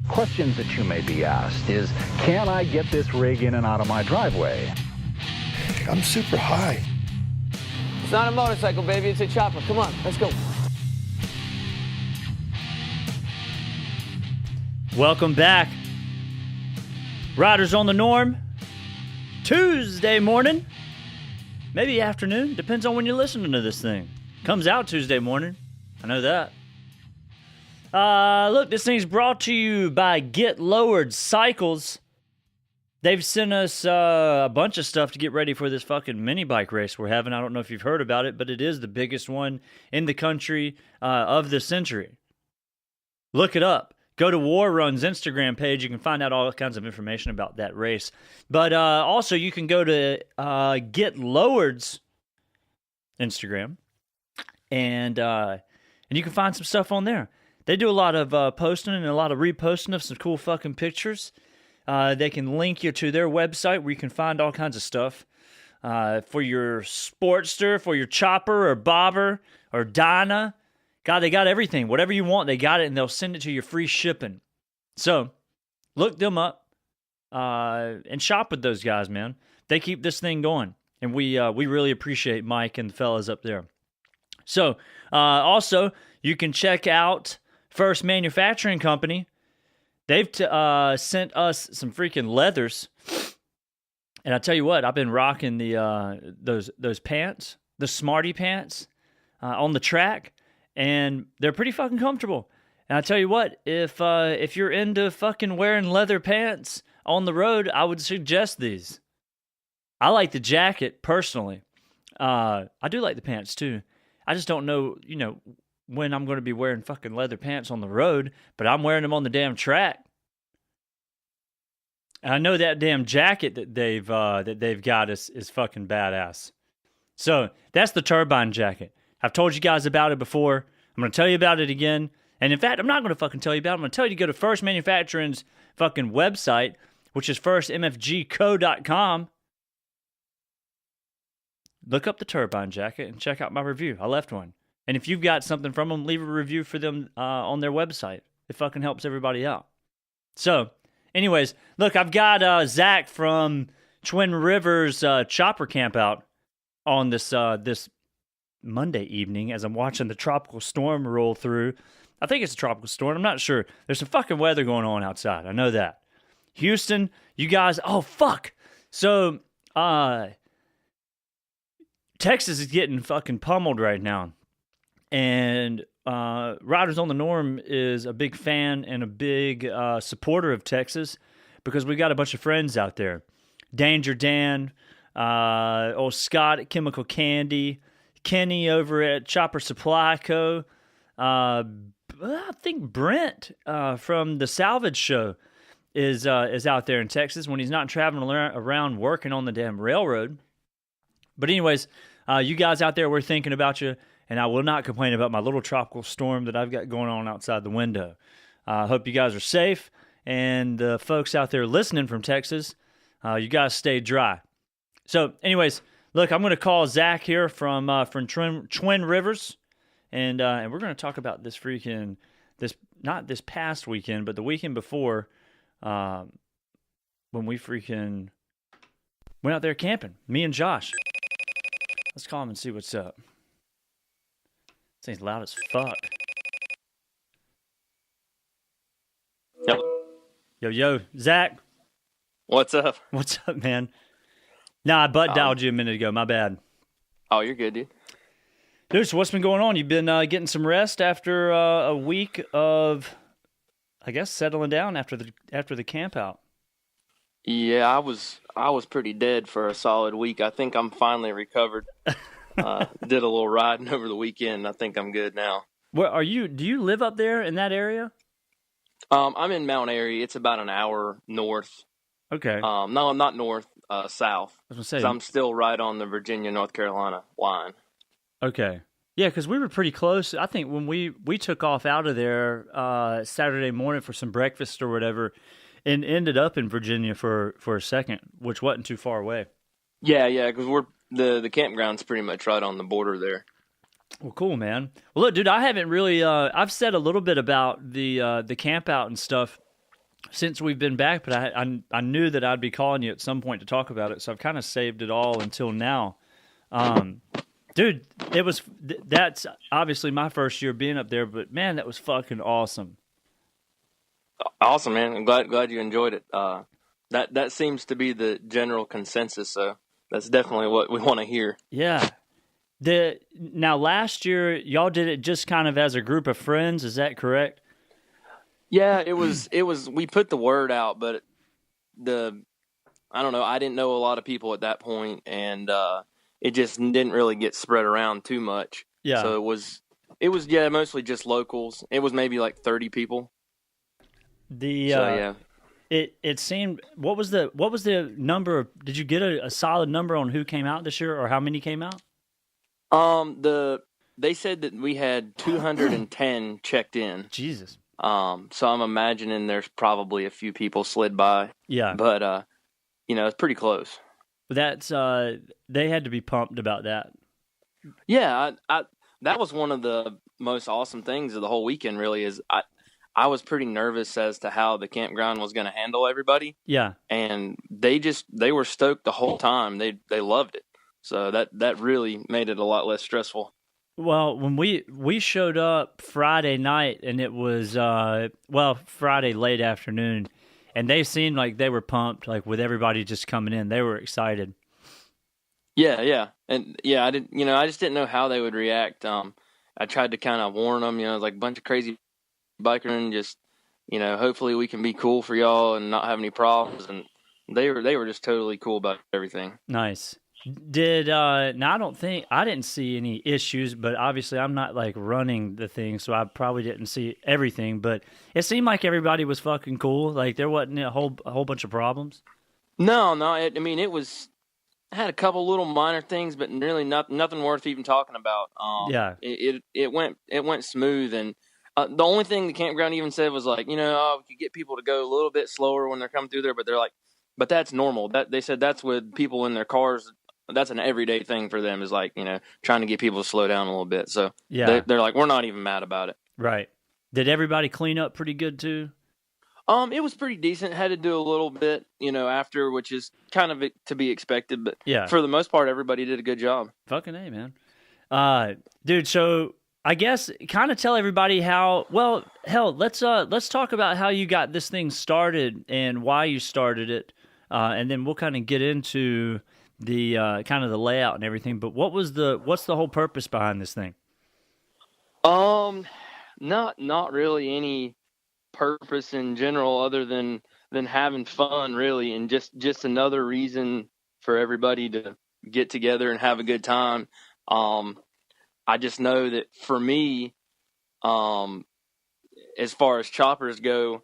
Questions that you may be asked is, can I get this rig in and out of my driveway? I'm super high. It's not a motorcycle, baby. It's a chopper. Come on, let's go. Welcome back. Riders on the Norm. Tuesday morning. Maybe afternoon. Depends on when you're listening to this thing. Comes out Tuesday morning. I know that. Look, this thing's brought to you by Get Lowered Cycles. They've sent us a bunch of stuff to get ready for this fucking mini bike race we're having. I don't know if you've heard about it, but it is the biggest one in the country of the century. Look it up. Go to War Run's Instagram page. You can find out all kinds of information about that race. But also, you can go to Get Lowered's Instagram, and you can find some stuff on there. They do a lot of posting and a lot of reposting of some cool fucking pictures. They can link you to their website where you can find all kinds of stuff for your Sportster, for your chopper or bobber or Dyna. God, they got everything. Whatever you want, they got it, and they'll send it to you free shipping. So, look them up and shop with those guys, man. They keep this thing going, and we really appreciate Mike and the fellas up there. So, also, you can check out First Manufacturing Company. They've sent us some freaking leathers, and I tell you what, I've been rocking the those pants, the Smarty pants, on the track, and they're pretty fucking comfortable. And I tell you what, if you're into fucking wearing leather pants on the road, I would suggest these. I like the jacket personally. I do like the pants too. I just don't know, when I'm going to be wearing fucking leather pants on the road, but I'm wearing them on the damn track. And I know that damn jacket that they've got is fucking badass. So that's the turbine jacket. I've told you guys about it before. I'm going to tell you about it again. And in fact, I'm not going to fucking tell you about it. I'm going to tell you to go to First Manufacturing's fucking website, which is firstmfgco.com. Look up the turbine jacket and check out my review. I left one. And if you've got something from them, leave a review for them on their website. It fucking helps everybody out. So, anyways, look, I've got Zach from Twin Rivers Chopper Campout on this Monday evening as I'm watching the tropical storm roll through. I think it's a tropical storm. I'm not sure. There's some fucking weather going on outside. I know that. Houston, you guys, oh, fuck. So, Texas is getting fucking pummeled right now. And Riders on the Norm is a big fan and a big supporter of Texas because we got a bunch of friends out there. Danger Dan, old Scott at Chemical Candy, Kenny over at Chopper Supply Co. I think Brent from the Salvage Show is out there in Texas when he's not traveling around working on the damn railroad. But anyways, you guys out there, we're thinking about you. And I will not complain about my little tropical storm that I've got going on outside the window. I hope you guys are safe. And the folks out there listening from Texas, you guys stay dry. So anyways, look, I'm going to call Zach here from Twin Rivers. And we're going to talk about this not this past weekend, but the weekend before when we freaking went out there camping. Me and Josh. Let's call him and see what's up. This thing's loud as fuck. Yo, Zach. What's up? What's up, man? Nah, I butt dialed you a minute ago. My bad. Oh, you're good, dude. Dude, so what's been going on? You've been getting some rest after a week of, I guess, settling down after the camp out. Yeah, I was pretty dead for a solid week. I think I'm finally recovered. Did a little riding over the weekend. I think I'm good now. Where are you? Do you live up there in that area? I'm in Mount Airy. It's about an hour north. Okay. No, not north, south. I was gonna say, so I'm still right on the Virginia-North Carolina line. Okay. Yeah, because we were pretty close. I think when we took off out of there Saturday morning for some breakfast or whatever, and ended up in Virginia for a second, which wasn't too far away. Yeah, because the campground's pretty much right on the border there. Well, cool, man. Well, look, dude, I haven't really. I've said a little bit about the camp out and stuff since we've been back, but I knew that I'd be calling you at some point to talk about it, so I've kind of saved it all until now. Dude, that's obviously my first year being up there, but man, that was fucking awesome. Awesome, man. I'm glad you enjoyed it. That seems to be the general consensus, so that's definitely what we want to hear. Yeah. Now last year y'all did it just kind of as a group of friends, is that correct? Yeah, it was we put the word out, but I don't know, I didn't know a lot of people at that point, and it just didn't really get spread around too much. Yeah. So it was mostly just locals. It was maybe like 30 people. It seemed, what was the number of, did you get a solid number on who came out this year or how many came out? They said that we had 210 checked in. Jesus. So I'm imagining there's probably a few people slid by. Yeah. But it's pretty close. That's they had to be pumped about that. Yeah, I that was one of the most awesome things of the whole weekend. Really, is I was pretty nervous as to how the campground was going to handle everybody. Yeah, and they were stoked the whole time. They loved it. So that really made it a lot less stressful. Well, when we showed up Friday night, and it was Friday late afternoon, and they seemed like they were pumped, like with everybody just coming in. They were excited. Yeah, and I just didn't know how they would react. I tried to kind of warn them, like a bunch of crazy bikers, and just hopefully we can be cool for y'all and not have any problems. And they were just totally cool about everything. Nice. Now I didn't see any issues, but obviously I'm not like running the thing, so I probably didn't see everything, but it seemed like everybody was fucking cool. Like there wasn't a whole bunch of problems. No, it had a couple little minor things, but really nothing worth even talking about. It went smooth, and the only thing the campground even said was like, we could get people to go a little bit slower when they're coming through there, but they're like, but that's normal. That they said that's with people in their cars. That's an everyday thing for them, is like, trying to get people to slow down a little bit. So yeah, they're like, we're not even mad about it. Right. Did everybody clean up pretty good too? It was pretty decent. Had to do a little bit, after, which is kind of to be expected. But yeah, for the most part, everybody did a good job. Fucking A, man. Dude, so I guess kind of tell everybody how, well, hell, let's talk about how you got this thing started and why you started it. And then we'll kind of get into the kind of the layout and everything. But what's the whole purpose behind this thing? Not really any purpose in general, other than having fun, really, and just another reason for everybody to get together and have a good time. I just know that for me, as far as choppers go,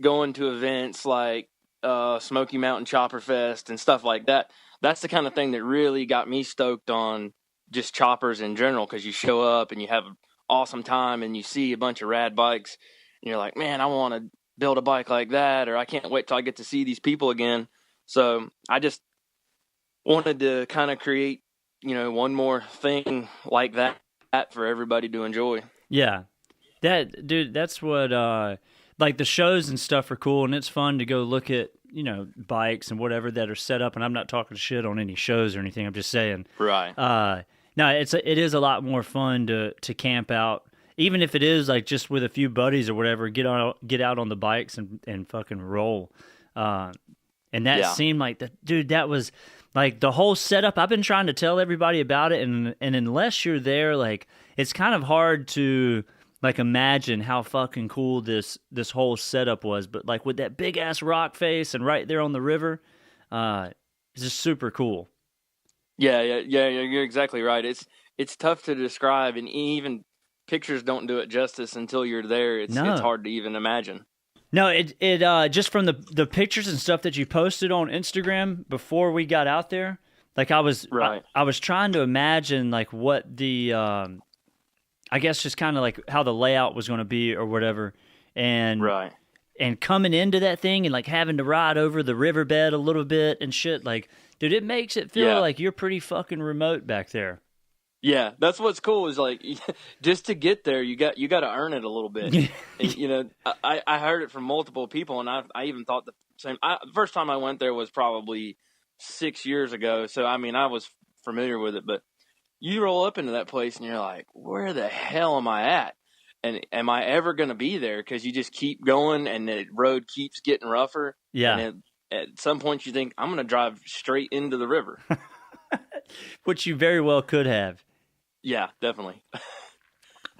going to events like Smoky Mountain Chopper Fest and stuff like that, that's the kind of thing that really got me stoked on just choppers in general, because you show up and you have an awesome time and you see a bunch of rad bikes and you're like, man, I want to build a bike like that, or I can't wait till I get to see these people again. So I just wanted to kind of create, one more thing like that for everybody to enjoy. Yeah. That's what, like the shows and stuff are cool, and it's fun to go look at, bikes and whatever that are set up. And I'm not talking shit on any shows or anything. I'm just saying. Right. No, it is a lot more fun to camp out, even if it is like just with a few buddies or whatever. Get out on the bikes and fucking roll. And that seemed like that was like the whole setup. I've been trying to tell everybody about it, and unless you're there, like it's kind of hard to like imagine how fucking cool this whole setup was. But like with that big ass rock face and right there on the river, it's just super cool. Yeah, you're exactly right. It's tough to describe, and even pictures don't do it justice until you're there. It's hard to even imagine. No, it just from the pictures and stuff that you posted on Instagram before we got out there, like I was trying to imagine like what the I guess just kind of like how the layout was going to be or whatever, and coming into that thing and like having to ride over the riverbed a little bit and shit, like, dude, it makes it feel like you're pretty fucking remote back there. Yeah, that's what's cool is like just to get there, you got to earn it a little bit. And, you know, I heard it from multiple people, and I even thought the same. The first time I went there was probably 6 years ago, so I mean I was familiar with it. But you roll up into that place, and you're like, where the hell am I at? And am I ever going to be there? Because you just keep going, and the road keeps getting rougher. Yeah. And at some point, you think I'm going to drive straight into the river. Which you very well could have. Yeah, definitely.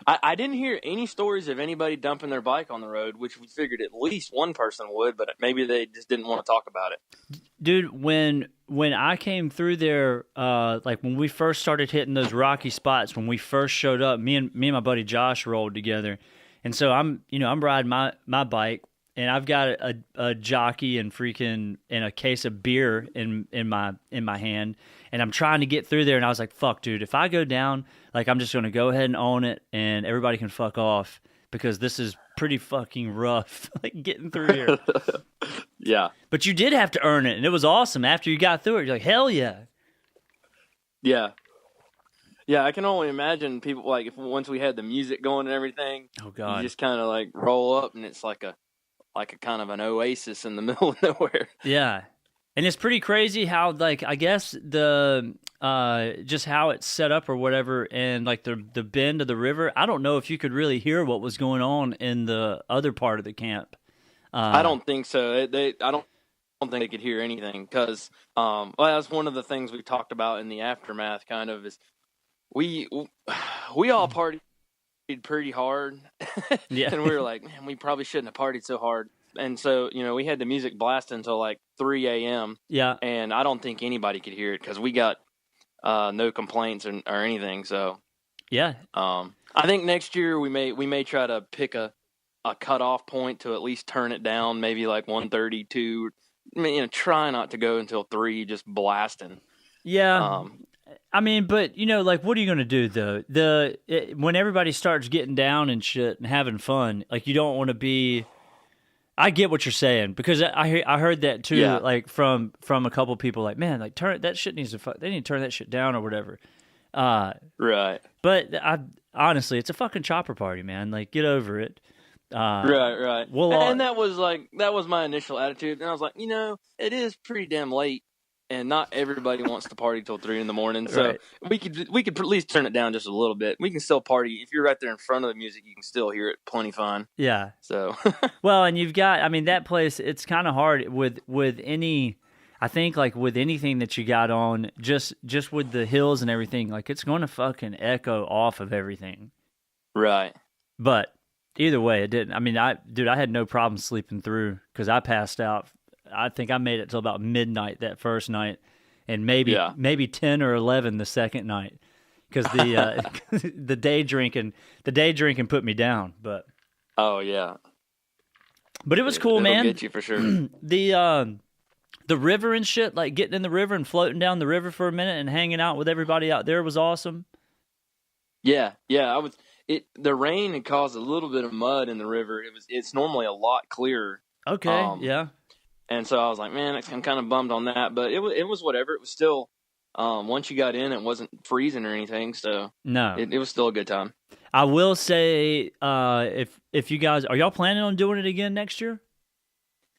I didn't hear any stories of anybody dumping their bike on the road, which we figured at least one person would, but maybe they just didn't want to talk about it. Dude, when I came through there, like when we first started hitting those rocky spots, when we first showed up, me and my buddy Josh rolled together, and so I'm riding my bike, and I've got a jockey and a case of beer in my hand. And I'm trying to get through there, and I was like, fuck, dude, if I go down, like, I'm just going to go ahead and own it, and everybody can fuck off, because this is pretty fucking rough, like, getting through here. Yeah. But you did have to earn it, and it was awesome. After you got through it, you're like, hell yeah. Yeah. Yeah, I can only imagine people, like, once we had the music going and everything, oh God, you just kind of, like, roll up, and it's like a kind of an oasis in the middle of nowhere. Yeah. And it's pretty crazy how, like, I guess the just how it's set up or whatever, and like the bend of the river. I don't know if you could really hear what was going on in the other part of the camp. I don't think so. I don't think they could hear anything because, well, that's one of the things we talked about in the aftermath. Kind of is we all partied pretty hard, Yeah, and we were like, man, we probably shouldn't have partied so hard. And so, you know, we had the music blasting until like 3 a.m. Yeah. And I don't think anybody could hear it because we got no complaints or anything. So, yeah. I think next year we may try to pick a cutoff point to at least turn it down, maybe like 1:32. I mean, you know, try not to go until 3, just blasting. Yeah. I mean, but, you know, like, what are you going to do, though? When everybody starts getting down and shit and having fun, like, you don't want to be... I get what you're saying, because I heard that too, Yeah. like from a couple people, like, man, like that shit needs to they need to turn that shit down or whatever. Right. But honestly, it's a fucking chopper party, man. Like, get over it. Right. Well, and that was my initial attitude, and I was like, you know, it is pretty damn late, and not everybody wants to party till 3 in the morning. So Right. we could at least turn it down just a little bit. We can still party if you're right there in front of the music. You can still hear it plenty fine. Yeah. So Well, and you've got, I mean, that place, it's kind of hard with any, I think, like, with anything that you got on, just with the hills and everything, like, it's going to fucking echo off of everything. right. But either way, it didn't. I mean, I had no problem sleeping through, because I passed out. I think I made it till about midnight that first night, and maybe 10 or 11 the second night, because the day drinking put me down. But Oh yeah. it was cool, It'll man. get you for sure. The river and shit, like getting in the river and floating down the river for a minute and hanging out with everybody out there was awesome. Yeah. The rain had caused a little bit of mud in the river. It's normally a lot clearer. Okay, yeah. And so I was like, man, I'm kind of bummed on that, but it was whatever. It was still, once you got in, it wasn't freezing or anything, so No, it was still a good time. I will say, if you guys, are y'all planning on doing it again next year?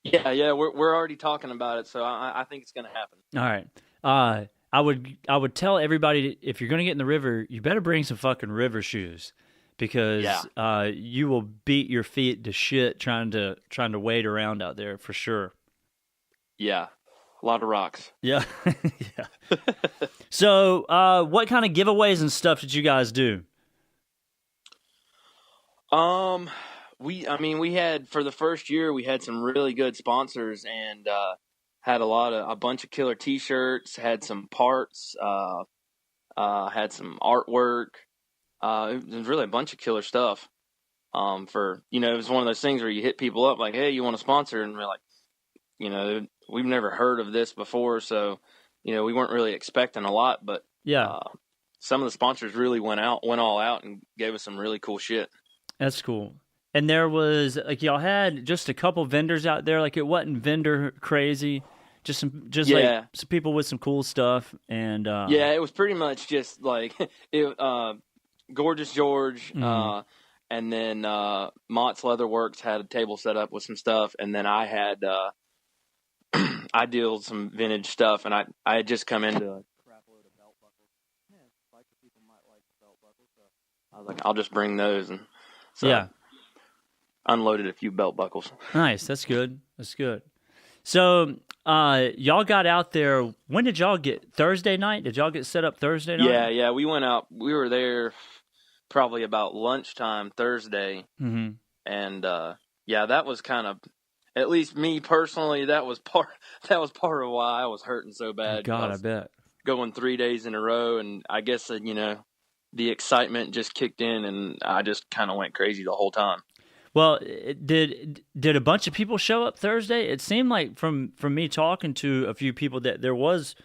Yeah, we're already talking about it, so I think it's gonna happen. All right. I would tell everybody, if you're gonna get in the river, you better bring some fucking river shoes, because you will beat your feet to shit trying to wade around out there for sure. Yeah, a lot of rocks. Yeah, yeah. So, what kind of giveaways and stuff did you guys do? We had, for the first year, we had some really good sponsors, and had a bunch of killer T-shirts, had some parts, had some artwork. It was really a bunch of killer stuff. It was one of those things where you hit people up like, hey, you want a sponsor? And we're like, you know, we've never heard of this before, so, you know, we weren't really expecting a lot, but Yeah, some of the sponsors really went all out and gave us some really cool shit. that's cool. And there was, like, y'all had just a couple vendors out there, like, it wasn't vendor crazy, Just some people with some cool stuff, and yeah, it was pretty much just like Gorgeous George, and then Mott's Leatherworks had a table set up with some stuff, and then I had I dealed some vintage stuff, and I had just come into a crap load of belt buckles. Yeah, like the people might like belt buckles, so I was like, I'll just bring those, and so unloaded a few belt buckles. Nice, that's good. That's good. So, y'all got out there. When did y'all get Thursday night? Did y'all get set up Thursday night? Yeah, we went out. We were there probably about lunchtime Thursday, and that was kind of, at least me personally, that was part of why I was hurting so bad. God, I bet going 3 days in a row, and I guess the excitement just kicked in, and I just kind of went crazy the whole time. Well, did a bunch of people show up Thursday? It seemed like from me talking to a few people that there was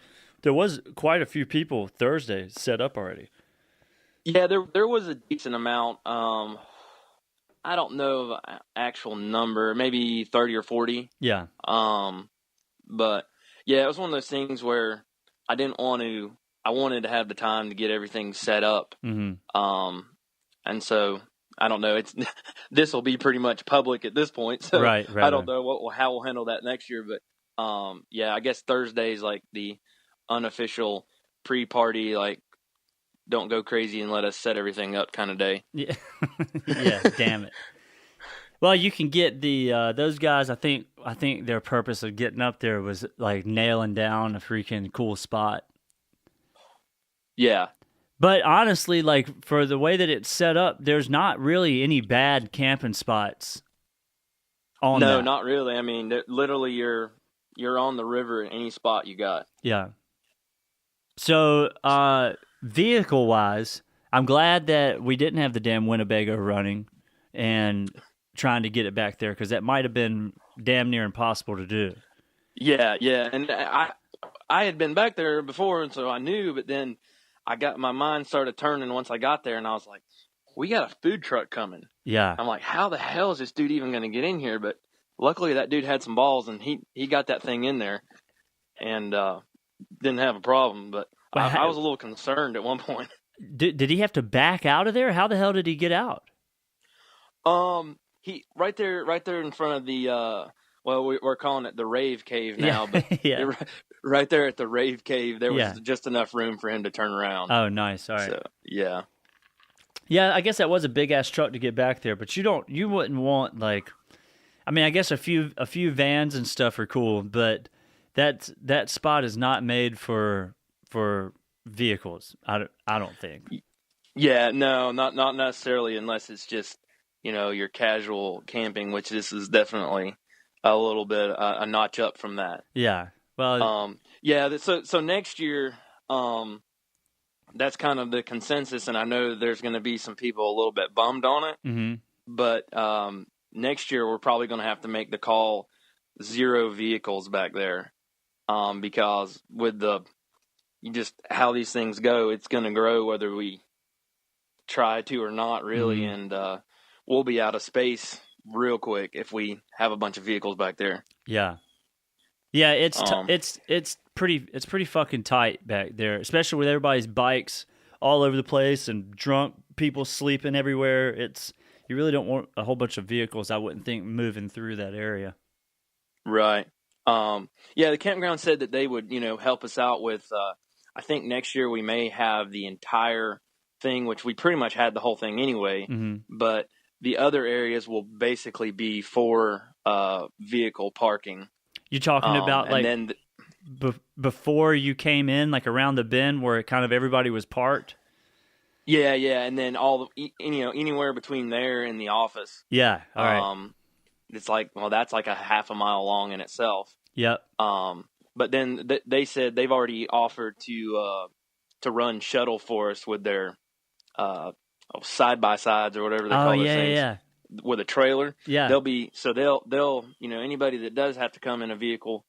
quite a few people Thursday set up already. Yeah, there was a decent amount. I don't know of an actual number, maybe 30 or 40. Yeah. But yeah, it was one of those things where I wanted to have the time to get everything set up. And so I don't know. This will be pretty much public at this point, so right, I don't know how we'll handle that next year. But I guess Thursday's like the unofficial pre-party, like don't go crazy and let us set everything up kind of day. Yeah, yeah. Damn it. Well, you can get the those guys. I think their purpose of getting up there was like nailing down a freaking cool spot. Yeah. But honestly, like for the way that it's set up, there's not really any bad camping spots on No, that. not really. I mean, literally you're on the river at any spot you got. Yeah. So, vehicle-wise, I'm glad that we didn't have the damn Winnebago running and trying to get it back there, because that might have been damn near impossible to do. Yeah. And I had been back there before, and so I knew, but then my mind started turning once I got there, and I was like, we got a food truck coming. Yeah. I'm like, how the hell is this dude even going to get in here? But luckily that dude had some balls, and he got that thing in there and didn't have a problem. But I was a little concerned at one point. Did he have to back out of there? How the hell did he get out? He right there in front of the we're calling it the rave cave now, but right there at the rave cave, there was just enough room for him to turn around. Oh, nice. All right. So, yeah. Yeah, I guess that was a big ass truck to get back there, but you wouldn't want, like, I mean, I guess a few vans and stuff are cool, but that spot is not made for vehicles. I don't think. Yeah, no, not necessarily, unless it's just, your casual camping, which this is definitely a little bit a notch up from that. Yeah. Well, so next year, that's kind of the consensus, and I know there's going to be some people a little bit bummed on it, but next year we're probably going to have to make the call 0 vehicles back there, because with how these things go, it's going to grow whether we try to or not, really, and we'll be out of space real quick if we have a bunch of vehicles back there. Yeah. Yeah, it's pretty fucking tight back there, especially with everybody's bikes all over the place and drunk people sleeping everywhere. You really don't want a whole bunch of vehicles, I wouldn't think, moving through that area. Right. The campground said that they would, help us out with, I think next year we may have the entire thing, which we pretty much had the whole thing anyway, but the other areas will basically be for vehicle parking. You're talking about before you came in, like around the bend where kind of everybody was parked? Yeah, and then anywhere between there and the office. Yeah, all right. It's like, that's like a half a mile long in itself. Yep. But then they said they've already offered to run shuttle for us with their side by sides or whatever they call those things. Yeah. With a trailer. Yeah. They'll anybody that does have to come in a vehicle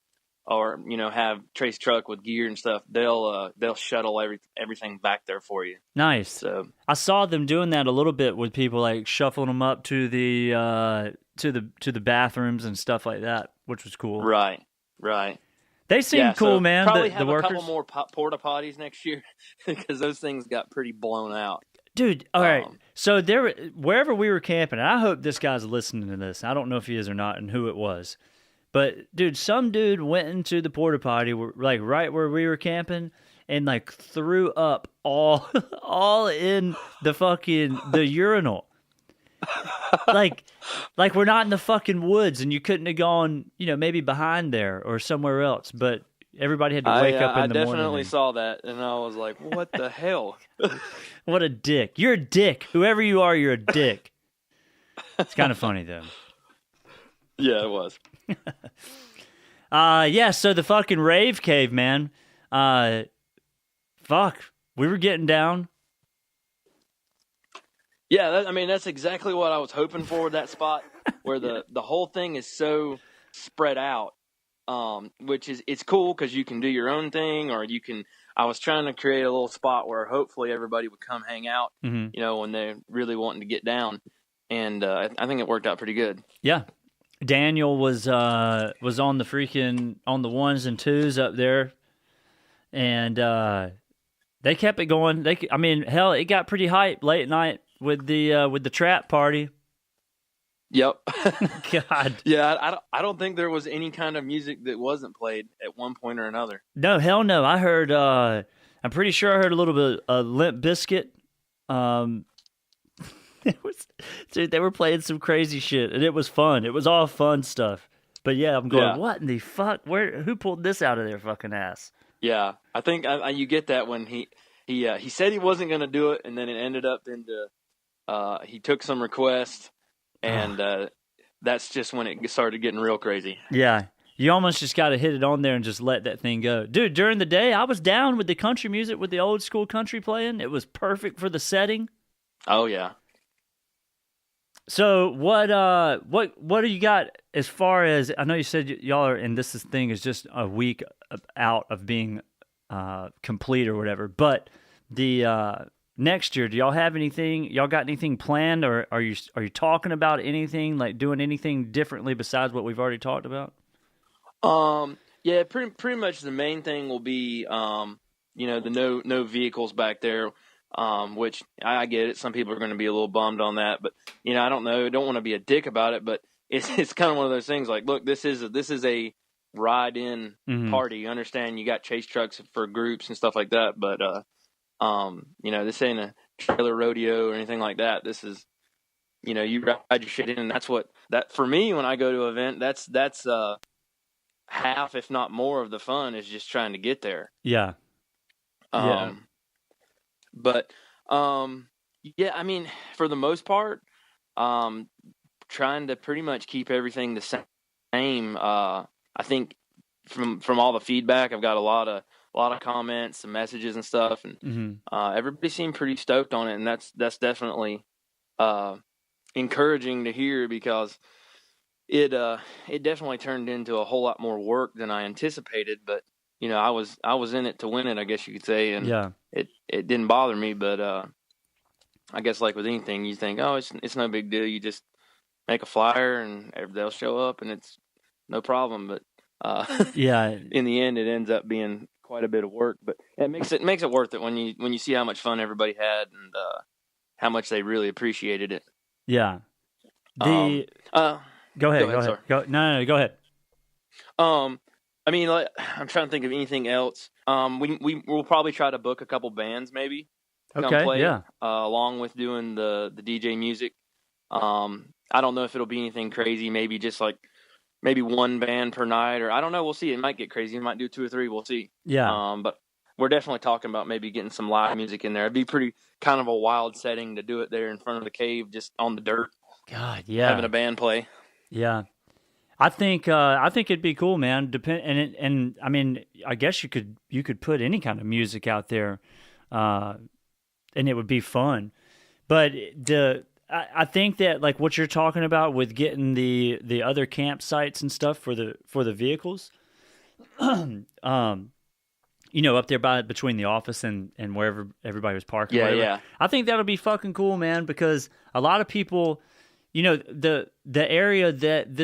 or have Trace truck with gear and stuff, they'll shuttle everything back there for you. Nice. So I saw them doing that a little bit with people, like shuffling them up to the to the bathrooms and stuff like that, which was cool. Right. They seem cool, so man. Probably The have a workers. couple more porta potties next year because those things got pretty blown out. Dude, all right. So wherever we were camping, and I hope this guy's listening to this. I don't know if he is or not, and who it was. But dude, some dude went into the porta potty, like right where we were camping, and like threw up all in the urinal. like we're not in the fucking woods, and you couldn't have gone, maybe behind there or somewhere else. But everybody had to wake up in the morning. I definitely saw that, and I was like, "What the hell? What a dick! You're a dick. Whoever you are, you're a dick." It's kind of funny though. Yeah, it was. Yeah, so the fucking rave cave, man. Fuck. We were getting down. Yeah, that's exactly what I was hoping for with that spot, where the whole thing is so spread out, which it's cool because you can do your own thing, or I was trying to create a little spot where hopefully everybody would come hang out, when they're really wanting to get down, and I think it worked out pretty good. Yeah. Daniel was on the ones and twos up there, and they kept it going. Hell, it got pretty hype late at night with the trap party. Yep. God. Yeah, I don't think there was any kind of music that wasn't played at one point or another. No, hell no. I heard. I'm pretty sure I heard a little bit of Limp Bizkit. Dude, they were playing some crazy shit, and it was fun. It was all fun stuff. But yeah, I'm going, what in the fuck? Who pulled this out of their fucking ass? Yeah, I think you get that when he said he wasn't going to do it, and then it ended up into he took some requests, and that's just when it started getting real crazy. Yeah, you almost just got to hit it on there and just let that thing go. Dude, during the day, I was down with the country music, with the old school country playing. It was perfect for the setting. Oh, yeah. So what do you got as far as, I know you said y'all are, and this thing is just a week out of being complete or whatever, but the next year, do y'all have anything, y'all got anything planned, or are you talking about anything, like doing anything differently besides what we've already talked about? Yeah, pretty much the main thing will be the no vehicles back there. Which I get it. Some people are going to be a little bummed on that, but I don't know. I don't want to be a dick about it, but it's kind of one of those things. Like, look, this is a ride-in party. You understand? You got chase trucks for groups and stuff like that, but this ain't a trailer rodeo or anything like that. This is, you ride your shit in, and that's what that for me when I go to an event. That's half, if not more, of the fun is just trying to get there. Yeah. But, for the most part, trying to pretty much keep everything the same. I think from all the feedback, I've got a lot of comments and messages and stuff, and everybody seemed pretty stoked on it, and that's definitely encouraging to hear, because it definitely turned into a whole lot more work than I anticipated, but. I was in it to win it, I guess you could say, and it didn't bother me. But I guess like with anything, you think, oh, it's no big deal. You just make a flyer and they'll show up, and it's no problem. But in the end, it ends up being quite a bit of work. But it makes it worth it when you see how much fun everybody had and how much they really appreciated it. Yeah. Go ahead. Go ahead. No, go ahead. I'm trying to think of anything else. We'll probably try to book a couple bands maybe. Come play, along with doing the DJ music. I don't know if it'll be anything crazy. Maybe just like one band per night, or I don't know. We'll see. It might get crazy. We might do 2 or 3. We'll see. Yeah. But we're definitely talking about maybe getting some live music in there. It'd be pretty kind of a wild setting to do it there in front of the cave, just on the dirt. God, yeah. Having a band play. Yeah. I think it'd be cool, man. I guess you could put any kind of music out there, and it would be fun. But I think that like what you're talking about with getting the other campsites and stuff for the vehicles, up there between the office and wherever everybody was parking. Yeah. I think that'll be fucking cool, man, because a lot of people, the area that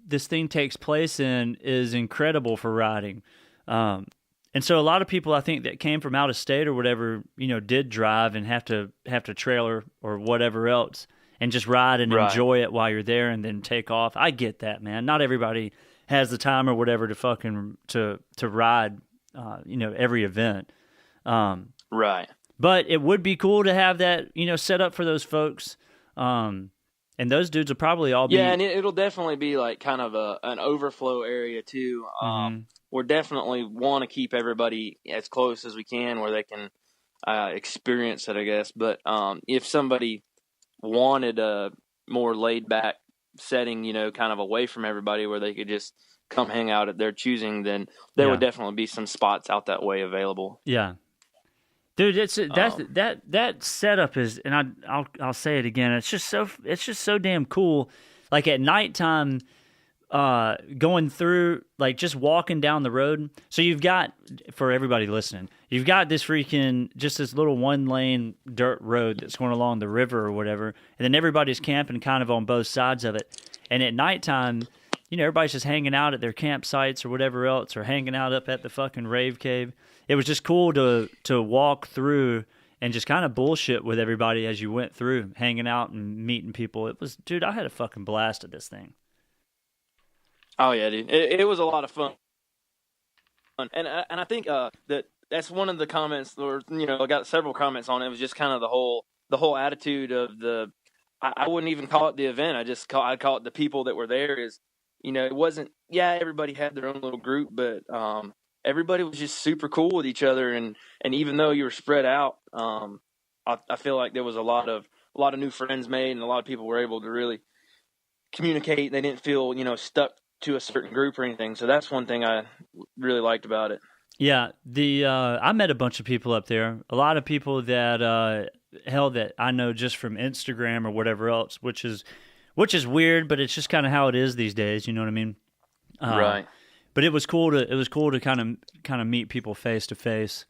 this thing takes place in is incredible for riding. And so a lot of people, I think, that came from out of state or whatever, did drive and have to trailer or whatever else and just ride and enjoy it while you're there and then take off. I get that, man. Not everybody has the time or whatever to fucking to ride, every event. Right. But it would be cool to have that, set up for those folks. And those dudes will probably all be... Yeah, and it'll definitely be like kind of an overflow area too. We're definitely want to keep everybody as close as we can where they can experience it, I guess. But if somebody wanted a more laid back setting, kind of away from everybody where they could just come hang out at their choosing, then there would definitely be some spots out that way available. Yeah. Dude, that setup is, and I'll say it again. It's just so damn cool. Like at nighttime, going through, like just walking down the road. So you've got, for everybody listening, you've got this this little 1-lane dirt road that's going along the river or whatever, and then everybody's camping kind of on both sides of it. And at nighttime, everybody's just hanging out at their campsites or whatever else, or hanging out up at the fucking rave cave. It was just cool to walk through and just kind of bullshit with everybody as you went through, hanging out and meeting people. It was, dude, I had a fucking blast at this thing. Oh yeah, dude, it was a lot of fun, and I think that's one of the comments, or I got several comments on it. It was just kind of the whole attitude of the. I wouldn't even call it the event. I'd call it the people that were there. Is it wasn't. Yeah, everybody had their own little group, but everybody was just super cool with each other, and even though you were spread out, I feel like there was a lot of new friends made, and a lot of people were able to really communicate. They didn't feel stuck to a certain group or anything. So that's one thing I really liked about it. Yeah, I met a bunch of people up there. A lot of people that that I know just from Instagram or whatever else, which is weird, but it's just kind of how it is these days. You know what I mean? Right. But it was cool to kind of meet people face to face.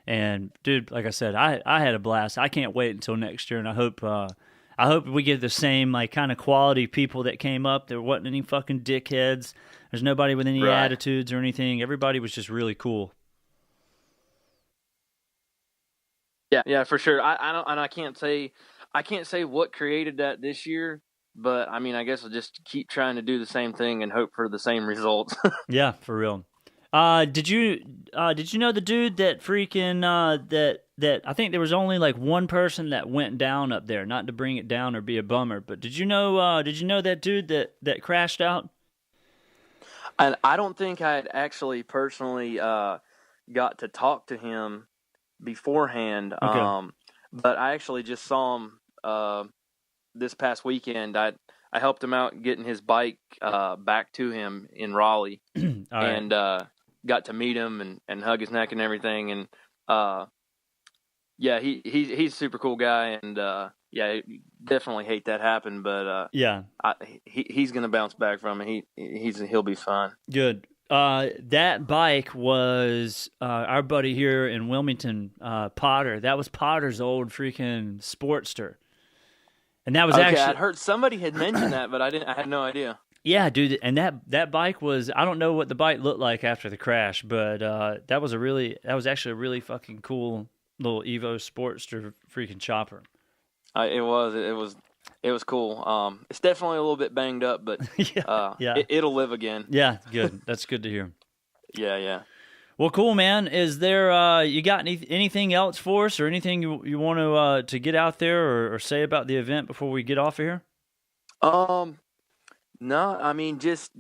And dude, like I said, I had a blast. I can't wait until next year, and I hope we get the same like kind of quality people that came up. There wasn't any fucking dickheads. There's nobody with any attitudes or anything. Everybody was just really cool. Yeah, for sure. I can't say what created that this year, but I mean, I guess I'll just keep trying to do the same thing and hope for the same results. Yeah, for real. Did you know the dude that freaking that I think there was only like one person that went down up there, not to bring it down or be a bummer, but did you know that dude that crashed out? And I don't think I had actually personally got to talk to him beforehand. Okay. But I actually just saw him this past weekend. I helped him out getting his bike back to him in Raleigh. And got to meet him and hug his neck and everything. And yeah, he's a super cool guy. And yeah, definitely hate that happened. But yeah, he's gonna bounce back from it. He'll be fine. Good. That bike was our buddy here in Wilmington, Potter. That was Potter's old freaking Sportster. And that was actually... I'd heard somebody had mentioned that, but I had no idea. Yeah, dude, and that bike was... I don't know what the bike looked like after the crash, but that was actually a really fucking cool little Evo Sportster freaking chopper. It was cool. It's definitely a little bit banged up, but yeah. It'll live again. Yeah, good. That's good to hear. Yeah. Well, cool, man. Is there you got anything else for us, or anything you want to get out there or say about the event before we get off of here? No, I mean just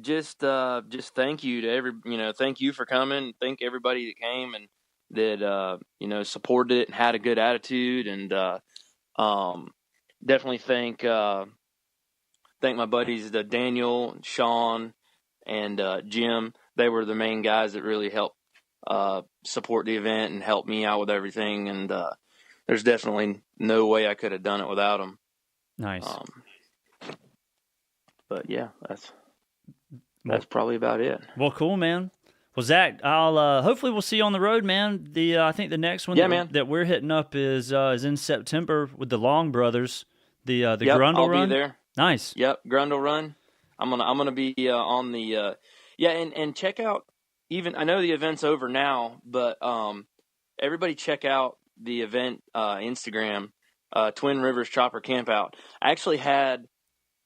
thank you to thank you for coming. Thank everybody that came and that supported it and had a good attitude, and definitely thank my buddies Daniel, Sean, and Jim. They were the main guys that really helped support the event and help me out with everything, and there's definitely no way I could have done it without them. Nice. But yeah, that's probably about it. Well, cool, man. Well, Zach, I'll hopefully we'll see you on the road, man. I think the next one that we're hitting up is in September with the Long Brothers. The Grundle I'll run. Be there. Nice. Yep, Grundle run. I'm gonna be on the and check out even I know the event's over now, but everybody check out the event Instagram, Twin Rivers Chopper Campout. I actually had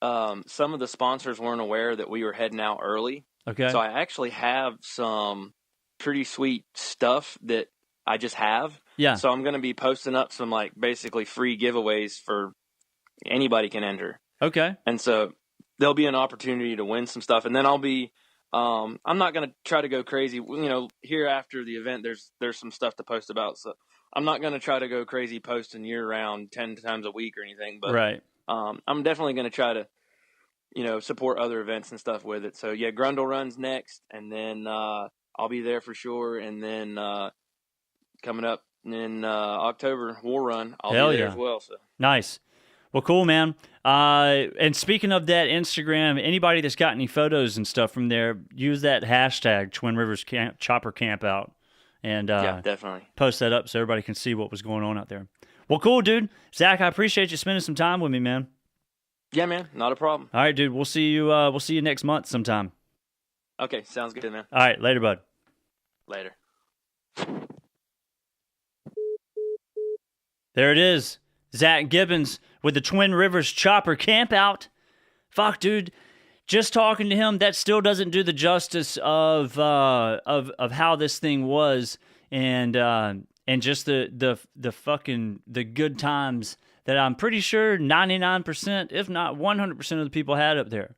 some of the sponsors weren't aware that we were heading out early. Okay. So I actually have some pretty sweet stuff that I just have. Yeah. So I'm going to be posting up some like basically free giveaways for anybody can enter. Okay. And so there'll be an opportunity to win some stuff. And then I'll be, I'm not going to try to go crazy. You know, here after the event, there's some stuff to post about. So I'm not going to try to go crazy posting year round 10 times a week or anything. But right. I'm definitely going to try to, you know, support other events and stuff with it. So yeah, Grundle runs next, and then I'll be there for sure. And then coming up in October, War Run, I'll be there as well. So nice. Well, cool, man. And speaking of that Instagram, anybody that's got any photos and stuff from there, use that hashtag Twin Rivers Chopper Campout, and yeah, definitely post that up so everybody can see what was going on out there. Well, cool, dude. Zach, I appreciate you spending some time with me, man. Yeah, man, not a problem. All right, dude. We'll see you next month sometime. Okay, sounds good, man. All right, later, bud. Later. There it is. Zak Gibbons with the Twin Rivers Chopper Campout. Fuck, dude. Just talking to him, that still doesn't do the justice of how this thing was, and just the fucking the good times that I'm pretty sure 99%, if not 100% of the people had up there.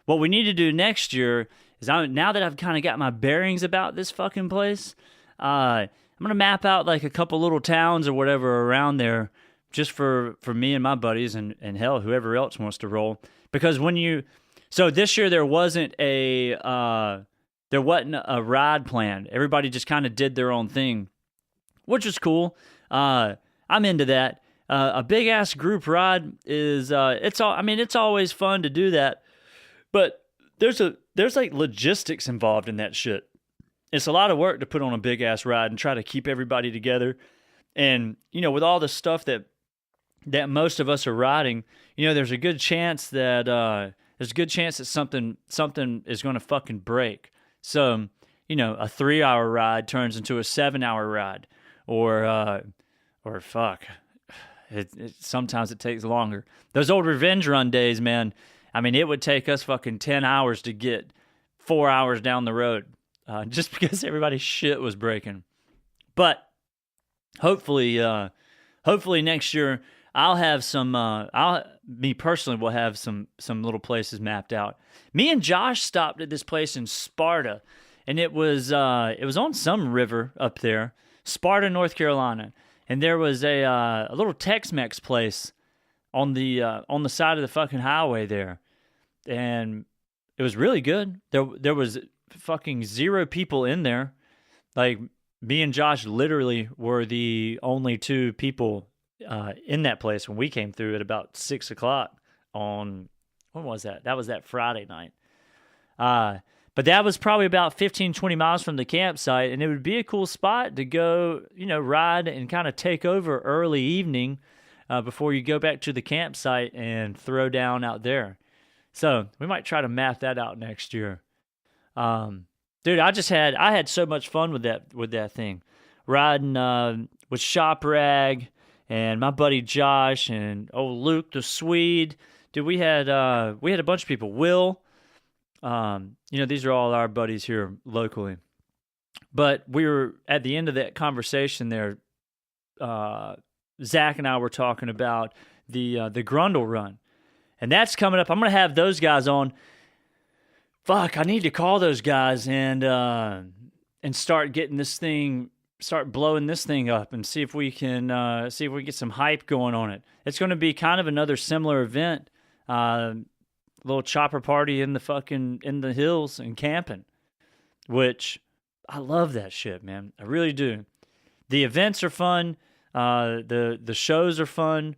What we need to do next year is, now that I've kind of got my bearings about this fucking place, I'm going to map out like a couple little towns or whatever around there just for me and my buddies and hell, whoever else wants to roll. Because so this year there wasn't a ride plan. Everybody just kind of did their own thing, which was cool. I'm into that. A big ass group ride is it's always fun to do that, but there's like logistics involved in that shit. It's a lot of work to put on a big ass ride and try to keep everybody together. And you know, with all the stuff that most of us are riding, you know, there's a good chance that something is going to fucking break. So, you know, a 3-hour ride turns into a 7-hour ride, or fuck. Sometimes it takes longer. Those old revenge run days, man. I mean, it would take us fucking 10 hours to get 4 hours down the road, just because everybody's shit was breaking. But hopefully next year I'll have some. Me personally will have some little places mapped out. Me and Josh stopped at this place in Sparta, and it was on some river up there, Sparta, North Carolina. And there was a little Tex-Mex place on the side of the fucking highway there, and it was really good. There was fucking 0 people in there. Like, me and Josh literally were the only 2 people in that place when we came through at about 6:00 on, when was that? That was that Friday night. But that was probably about 15-20 miles from the campsite, and it would be a cool spot to go, you know, ride and kind of take over early evening before you go back to the campsite and throw down out there. So we might try to map that out next year. Dude, I had so much fun with that thing, riding with Shop Rag and my buddy Josh and old Luke the Swede. Dude, we had a bunch of people. Will. You know, these are all our buddies here locally. But we were at the end of that conversation there. Zach and I were talking about the Grundle run, and that's coming up. I'm gonna have those guys on. Fuck, I need to call those guys and start blowing this thing up and see if we can get some hype going on it. It's going to be kind of another similar event. Little chopper party in the hills and camping, which I love that shit, man. I really do. The events are fun. The shows are fun.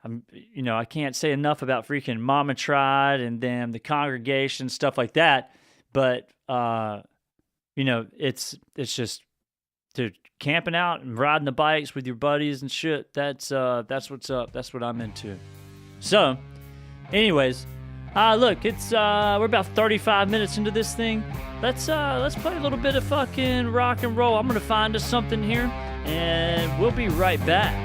I can't say enough about freaking Mama Tried and them, the congregation, stuff like that. But it's just, dude, camping out and riding the bikes with your buddies and shit. That's what's up. That's what I'm into. So, anyways. Look, it's we're about 35 minutes into this thing. Let's play a little bit of fucking rock and roll. I'm gonna find us something here, and we'll be right back.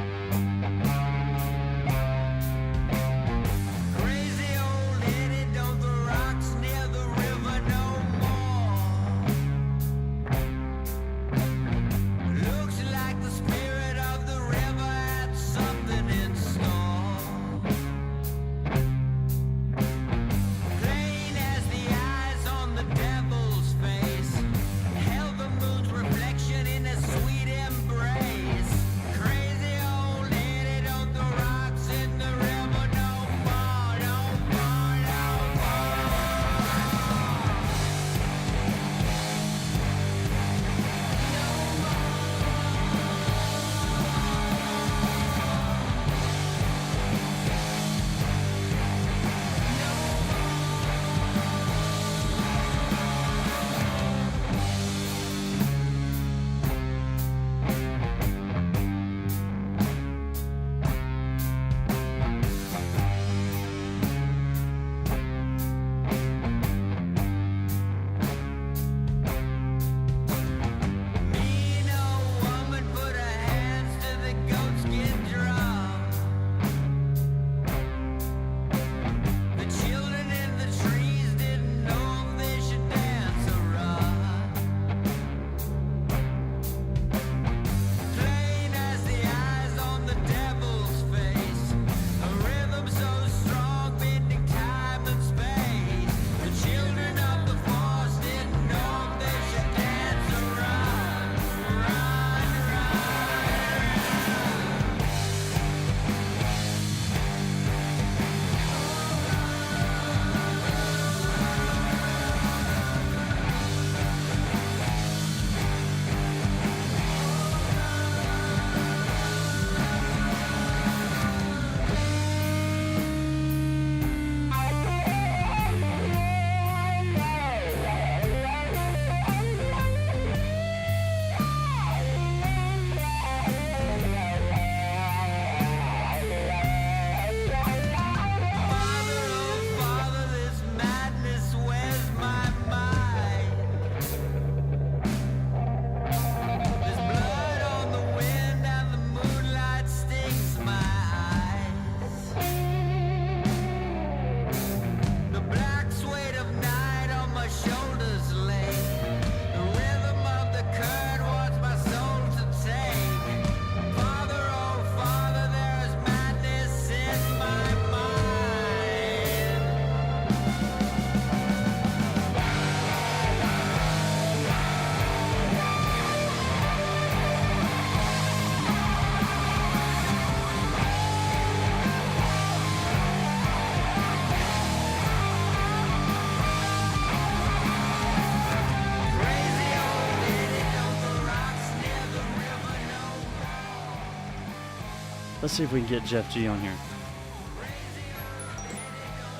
Let's see if we can get Jeff G on here.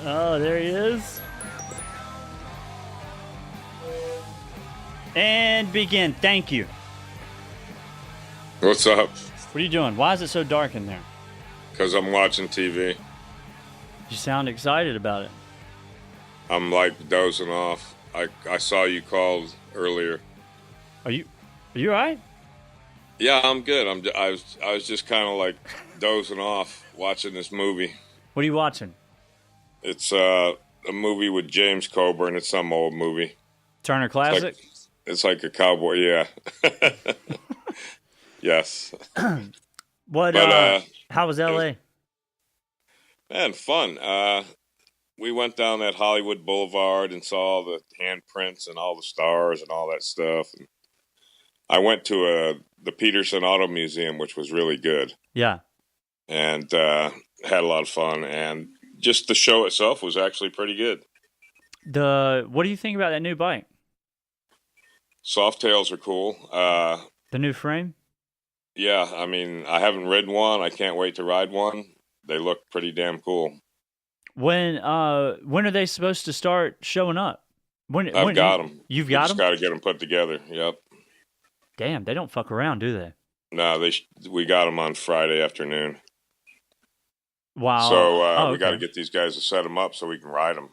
Oh, there he is. And begin. Thank you. What's up? What are you doing? Why is it so dark in there? Because I'm watching TV. You sound excited about it. I'm like dozing off. I saw you called earlier. Are you all right? Yeah, I'm good. I was just kind of like dozing off watching this movie. What are you watching? It's a movie with James Coburn. It's some old movie. Turner Classic? It's like a cowboy, yeah. Yes. What? How was L.A.? Man, fun. We went down that Hollywood Boulevard and saw all the handprints and all the stars and all that stuff. And I went to the Peterson Auto Museum, which was really good. Yeah. And had a lot of fun. And just the show itself was actually pretty good. What do you think about that new bike? Softails are cool. The new frame? Yeah, I mean, I haven't ridden one. I can't wait to ride one. They look pretty damn cool. When are they supposed to start showing up? I've got them. You've got them? Just got to get them put together. Yep. Damn, they don't fuck around, do they? No, we got them on Friday afternoon. Wow. So we got to get these guys to set them up so we can ride them.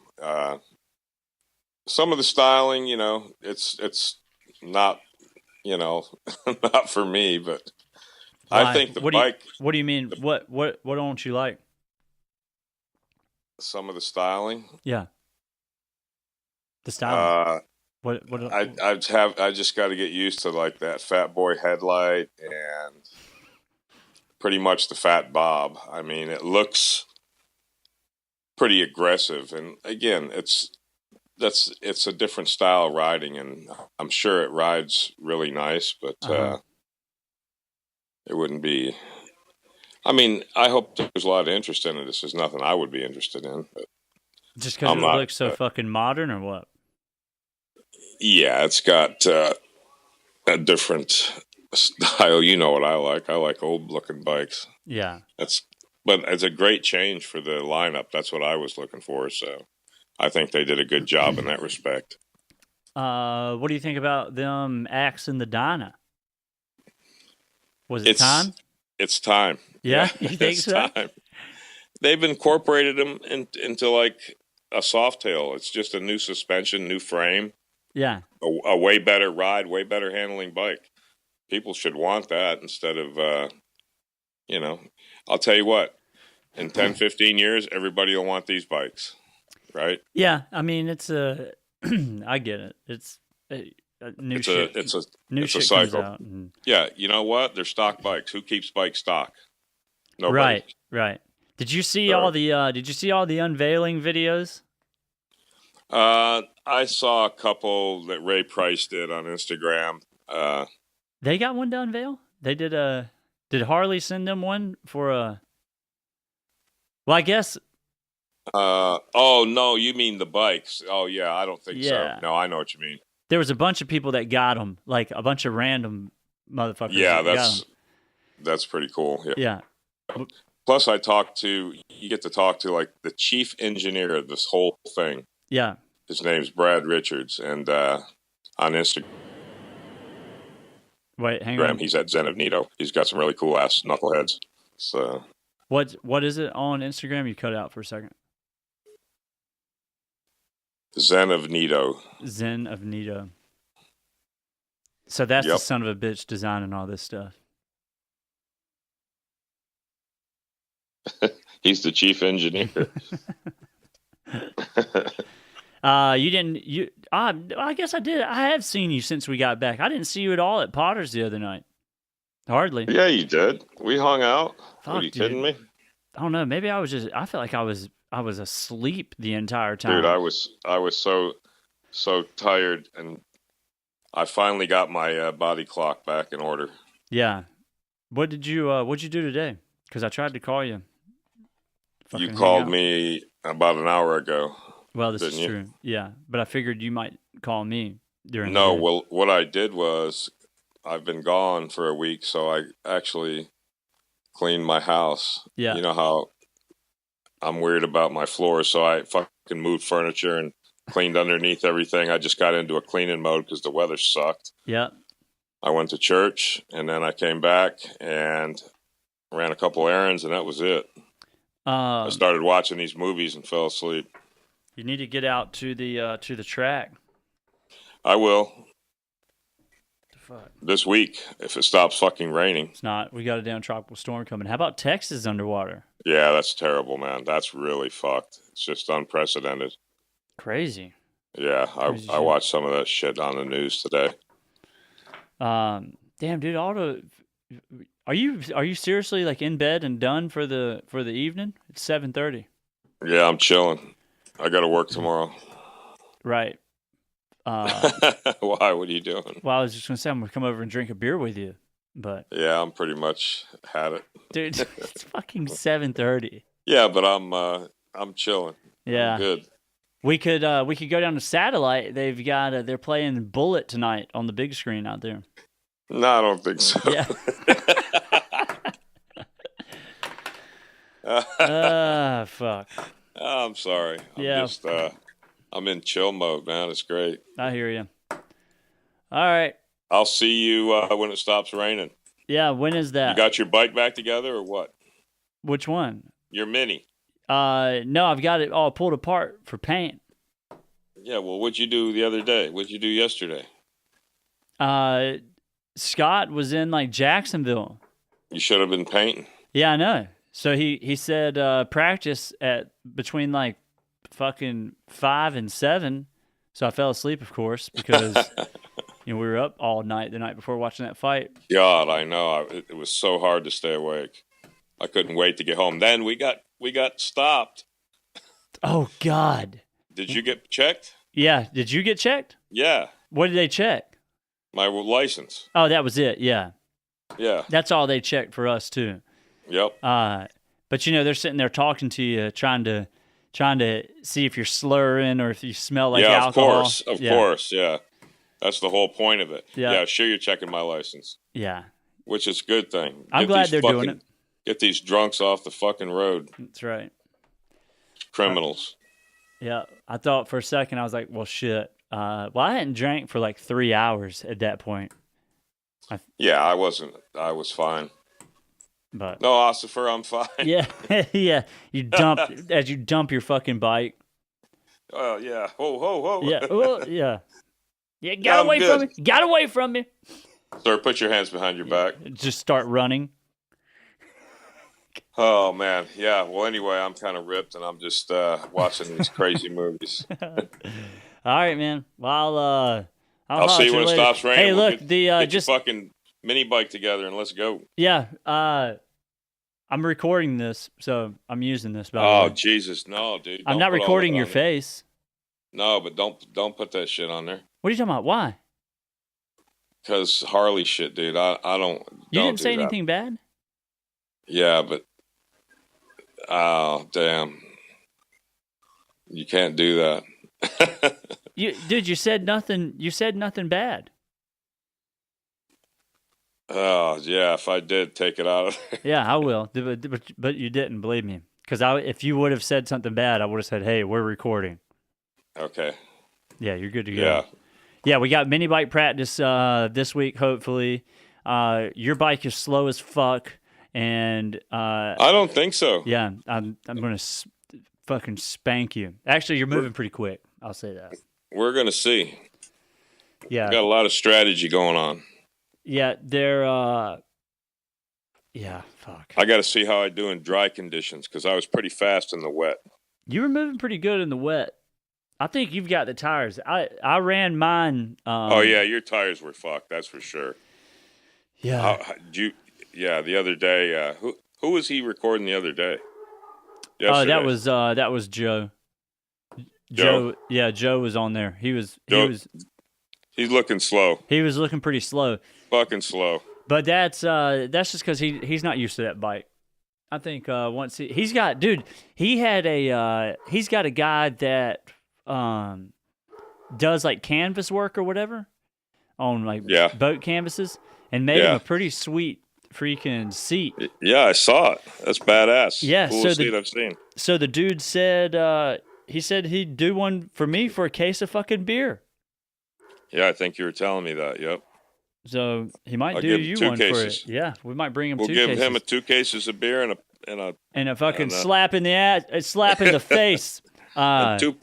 Some of the styling, it's not, not for me, but Why? I think the what bike. What do you mean? What don't you like? Some of the styling. Yeah. The styling. What? I just got to get used to like that Fat Boy headlight and pretty much the Fat Bob. I mean, it looks pretty aggressive, and again, it's a different style of riding, and I'm sure it rides really nice, but it wouldn't be. I mean, I hope there's a lot of interest in it. This is nothing I would be interested in, but just because it looks so fucking modern, or what? Yeah, it's got a different style. You know what I like? I like old-looking bikes. Yeah. But it's a great change for the lineup. That's what I was looking for. So I think they did a good job in that respect. What do you think about them axing the Dyna? Was it time? It's time. Yeah, you think it's so? Time. They've incorporated them into like a softail. It's just a new suspension, new frame. Yeah. A way better ride, way better handling bike. People should want that instead of, I'll tell you what, in 10, 15 years, everybody will want these bikes, right? Yeah, I mean, it's a, I get it. It's a new shit. It's a shit cycle. comes out. And... Yeah, you know what? They're stock bikes. Who keeps bikes stock? Nobody. Right. Did you see all the unveiling videos? I saw a couple that Ray Price did on Instagram. They got one to unveil? They did did Harley send them one for a... Well, I guess... oh, no, you mean the bikes. Oh, yeah, I don't think so. No, I know what you mean. There was a bunch of people that got them, like a bunch of random motherfuckers. Yeah, that's pretty cool. Yeah. Plus, you get to talk to like the chief engineer of this whole thing. Yeah. His name's Brad Richards, and on Instagram, wait, hang on. He's at Zen of Nito. He's got some really cool ass knuckleheads. So, what is it on Instagram? You cut out for a second. Zen of Nito. Zen of Nito. So that's the son of a bitch designing all this stuff. He's the chief engineer. I guess I did. I have seen you since we got back. I didn't see you at all at Potter's the other night. Hardly. Yeah, you did. We hung out. Fuck, are you kidding me? I don't know. Maybe I felt like I was asleep the entire time. Dude, I was so tired, and I finally got my body clock back in order. Yeah. What'd you do today? Because I tried to call you. You called me about an hour ago. Well, this is true. Yeah, but I figured you might call me during. No, well, what I did was I've been gone for a week, so I actually cleaned my house. Yeah. You know how I'm weird about my floors, so I fucking moved furniture and cleaned underneath everything. I just got into a cleaning mode because the weather sucked. Yeah. I went to church, and then I came back and ran a couple errands, and that was it. I started watching these movies and fell asleep. You need to get out to the track. I will. The fuck? This week, if it stops fucking raining. It's not. We got a damn tropical storm coming. How about Texas underwater? Yeah, that's terrible, man. That's really fucked. It's just unprecedented. Crazy. Yeah, I watched some of that shit on the news today. Damn, dude. Are you seriously like in bed and done for the evening? It's 7:30. Yeah, I'm chilling. I got to work tomorrow. Right. Why? What are you doing? Well, I was just gonna say I'm gonna come over and drink a beer with you, but yeah, I'm pretty much had it, dude. It's fucking 7:30. Yeah, but I'm chilling. Yeah, I'm good. We could go down to Satellite. They've got they're playing Bullet tonight on the big screen out there. No, I don't think so. Yeah. Fuck. Oh, I'm sorry. I'm in chill mode, man. It's great. I hear you. All right. I'll see you when it stops raining. Yeah, when is that? You got your bike back together or what? Which one? Your Mini. No, I've got it all pulled apart for paint. Yeah, well, what'd you do the other day? What'd you do yesterday? Scott was in like Jacksonville. You should have been painting. Yeah, I know. So he said practice at between like fucking 5 and 7. So I fell asleep, of course, because we were up all night the night before watching that fight. God, I know. It was so hard to stay awake. I couldn't wait to get home. Then we got stopped. Oh God! Did you get checked? Yeah. Did you get checked? Yeah. What did they check? My license. Oh, that was it. Yeah. Yeah. That's all they checked for us too. Yep. But they're sitting there talking to you, trying to see if you're slurring or if you smell like alcohol. Of course, yeah. That's the whole point of it. Yeah. Sure, you're checking my license. Yeah. Which is a good thing. I'm glad they're doing it. Get these drunks off the fucking road. That's right. Criminals. Yeah. I thought for a second, I was like, well, shit. I hadn't drank for like 3 hours at that point. I wasn't. I was fine. But no, Ossifer, I'm fine. Yeah. Yeah. You dump your fucking bike. Oh, yeah. Ho. Yeah. Well, yeah. Yeah, got away from me. Got away from me. Sir, put your hands behind your back. Just start running. Oh, man. Yeah. Well, anyway, I'm kind of ripped, and I'm just watching these crazy movies. All right, man. Well, I'll see you when it stops raining. Hey, look, get your fucking mini bike together, and let's go. Yeah. I'm recording this, so I'm using this. Oh, Jesus. No, dude. I'm not recording your face. No, but don't put that shit on there. What are you talking about? Why? Because Harley shit, dude. I don't. You didn't say anything bad? Yeah, but oh damn, you can't do that. You said nothing. You said nothing bad. Oh yeah, if I did, take it out of there. Yeah, I will. But you didn't, believe me. Because if you would have said something bad, I would have said, "Hey, we're recording." Okay. Yeah, you're good to go. Yeah, we got mini bike practice this week, hopefully. Your bike is slow as fuck, and I don't think so. Yeah, I'm gonna fucking spank you. Actually, you're moving pretty quick. I'll say that. We're gonna see. Yeah, we got a lot of strategy going on. Yeah, they're. Yeah, fuck. I got to see how I do in dry conditions because I was pretty fast in the wet. You were moving pretty good in the wet. I think you've got the tires. I ran mine. Oh yeah, your tires were fucked. That's for sure. Yeah. The other day. Who was he recording the other day? Oh, that was Joe. Joe. Yeah, Joe was on there. He's looking slow. He was looking pretty slow. Fucking slow. But that's just because he's not used to that bike. I think once he's got a guy that does like canvas work or whatever on like boat canvases and made him a pretty sweet freaking seat. Yeah, I saw it. That's badass. Yeah, coolest seat I've seen. So the dude said he said he'd do one for me for a case of fucking beer. Yeah, I think you were telling me that. Yep. So he might do you one cases. for it. Yeah, we might bring him. We'll two give cases. him 2 cases of beer and a fucking slap in the ass, slap in the face. Two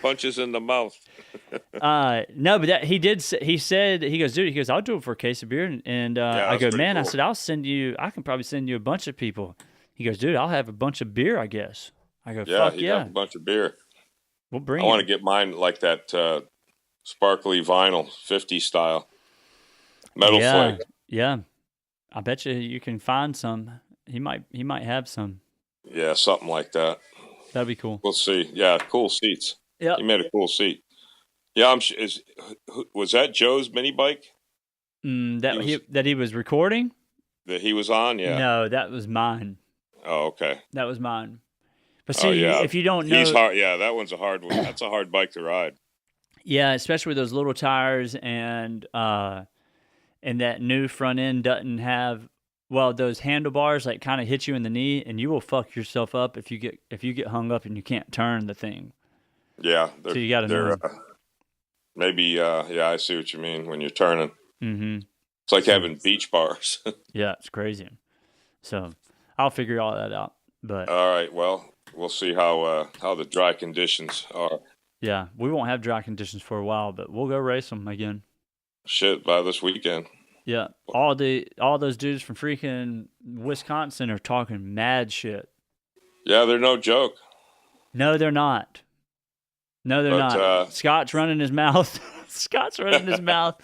punches in the mouth. No, but he did. He said, he goes, I'll do it for a case of beer. And I go, man, cool. I said, I can probably send you a bunch of people. He goes, dude, I'll have a bunch of beer, I guess. I go, fuck yeah. Have a bunch of beer. We'll bring I want to get mine like that sparkly vinyl 50 style. Metal flake. Yeah. I bet you can find some. He might have some. Yeah, something like that. That'd be cool. We'll see. Yeah, cool seats. Yeah, he made a cool seat. Yeah, was that Joe's mini bike? That he was recording. That he was on. Yeah. No, that was mine. Oh, okay. That was mine. But see, if you don't know, he's hard. Yeah, that one's a hard one. That's a hard bike to ride. Yeah, especially with those little tires and that new front end doesn't have. Well, those handlebars like kind of hit you in the knee, and you will fuck yourself up if you get hung up and you can't turn the thing. Yeah, so you got to know. Maybe, I see what you mean when you're turning. Mm-hmm. It's like having beach bars. Yeah, it's crazy. So I'll figure all that out. But all right, well, we'll see how the dry conditions are. yeah, we won't have dry conditions for a while, but we'll go race them again. Shit, by this weekend. Yeah, all those dudes from freaking Wisconsin are talking mad shit. Yeah, they're no joke. No, they're not. No, they're not. Scott's running his mouth. Scott's running his mouth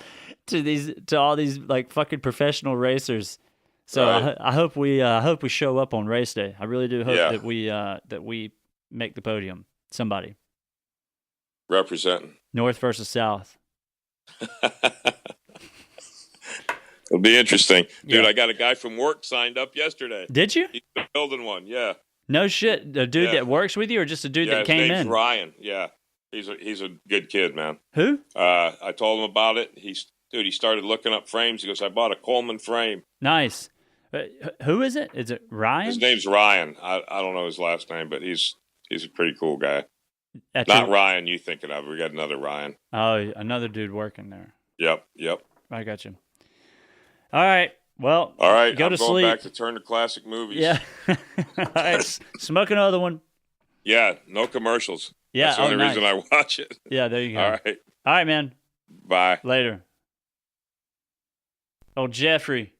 to all these like fucking professional racers. So right. I hope we show up on race day. I really do hope that we make the podium. Somebody representing North versus South. It'll be interesting. Dude, Yeah. I got a guy from work signed up yesterday. Did you? He's building one, yeah. No shit. A dude that works with you, or just a dude that came his name's in? Ryan, yeah. He's a good kid, man. Who? I told him about it. He started looking up frames. He goes, I bought a Coleman frame. Nice. Who is it? Is it Ryan? His name's Ryan. I don't know his last name, but he's a pretty cool guy. Not Ryan you thinking of. We got another Ryan. Oh, another dude working there. Yep. I got you. All right. Well, all right. Go I'm to going sleep. back to Turner Classic Movies. Yeah. All right. Smoke another one. Yeah. No commercials. Yeah. That's the only reason I watch it. Yeah. There you go. All right. All right, man. Bye. Later. Oh, Jeffrey.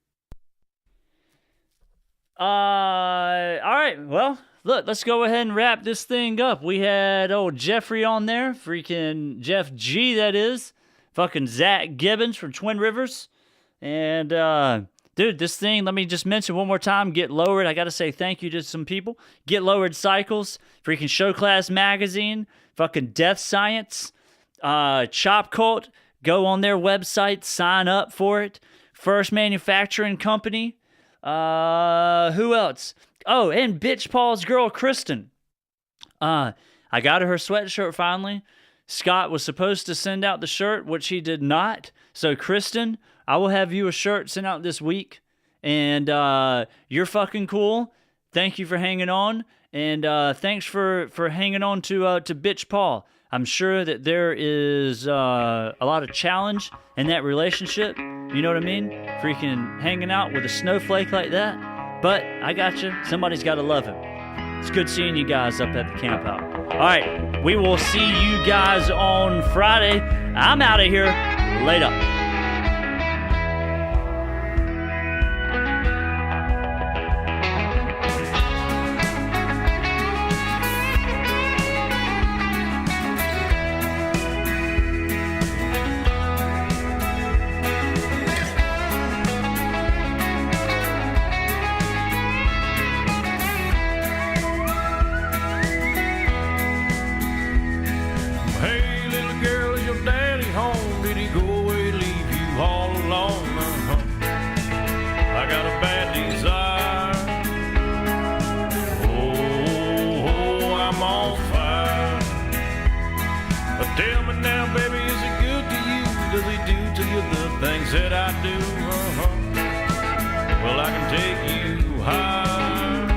All right. Well, look, let's go ahead and wrap this thing up. We had old Jeffrey on there. Freaking Jeff G, that is. Fucking Zak Gibbons from Twin Rivers. And, dude, this thing, let me just mention one more time, Get Lowered. I got to say thank you to some people. Get Lowered Cycles, freaking Show Class Magazine, fucking Death Science, Chop Cult. Go on their website, sign up for it. First Manufacturing Company. Who else? Oh, and Bitch Paul's girl, Kristen. I got her sweatshirt finally. Scott was supposed to send out the shirt, which he did not. So, Kristen, I will have you a shirt sent out this week. And you're fucking cool. Thank you for hanging on. And thanks for hanging on to Bitch Paul. I'm sure that there is a lot of challenge in that relationship. You know what I mean? Freaking hanging out with a snowflake like that. But I got you. Somebody's got to love him. It's good seeing you guys up at the Campout. All right. We will see you guys on Friday. I'm out of here. Later. Hey, little girl, is your daddy home? Did he go away, leave you all alone? I got a bad desire. Oh, I'm on fire. But tell me now, baby, is he good to you? Does he do to you the things that I do? Well, I can take you high.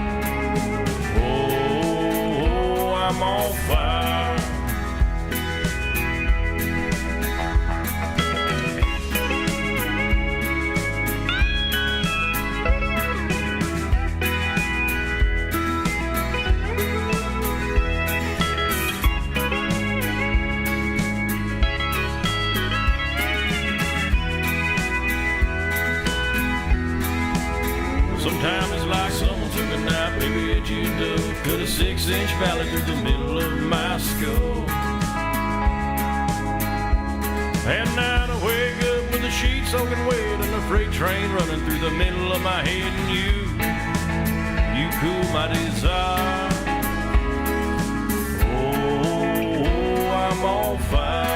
Oh, I'm on fire. Sometimes it's like someone took a knife, baby, at you do. Cut a 6-inch valley through the middle of my skull. And now I wake up with the sheets soaking wet and a freight train running through the middle of my head. And you cool my desire. Oh, I'm on fire.